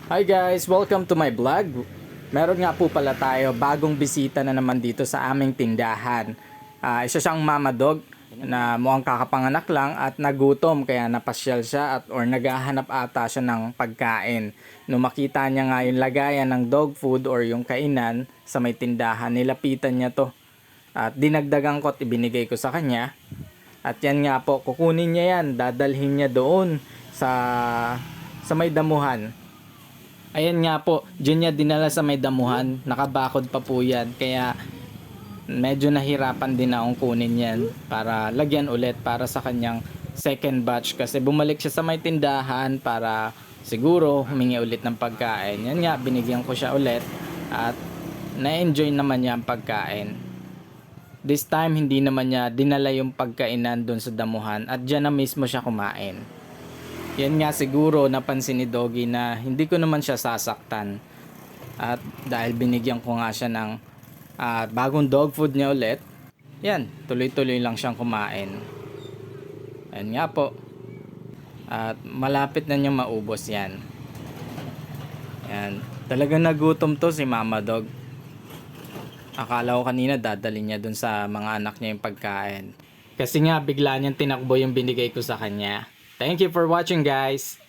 Hi guys! Welcome to my vlog. Meron nga po pala tayo bagong bisita na naman dito sa aming tindahan. Isa siyang mama dog na mukhang kakapanganak lang at nagutom kaya napasyal siya or naghahanap ata siya ng pagkain. Nung makita niya nga yung lagayan ng dog food or yung kainan sa may tindahan, nilapitan niya to. At dinagdagan ko at ibinigay ko sa kanya. At yan nga po, kukunin niya yan, dadalhin niya doon sa may damuhan. Ayan nga po, dyan niya dinala sa may damuhan, nakabakod pa po yan, kaya medyo nahirapan din akong kunin yan para lagyan ulit para sa kanyang second batch kasi bumalik siya sa may tindahan para siguro humingi ulit ng pagkain. Yan nga, binigyan ko siya ulit at na-enjoy naman niya ang pagkain. This time hindi naman niya dinala yung pagkainan doon sa damuhan at dyan na mismo siya kumain. Yan nga siguro napansin ni Doggy na hindi ko naman siya sasaktan. At dahil binigyan ko nga siya ng bagong dog food niya ulit, yan, tuloy-tuloy lang siyang kumain. Yan nga po. At malapit na niyang maubos yan. Yan. Talagang nagutom to si Mama Dog. Akala ko kanina dadali niya dun sa mga anak niya yung pagkain. Kasi nga bigla niyang tinakbo yung binigay ko sa kanya. Thank you for watching guys!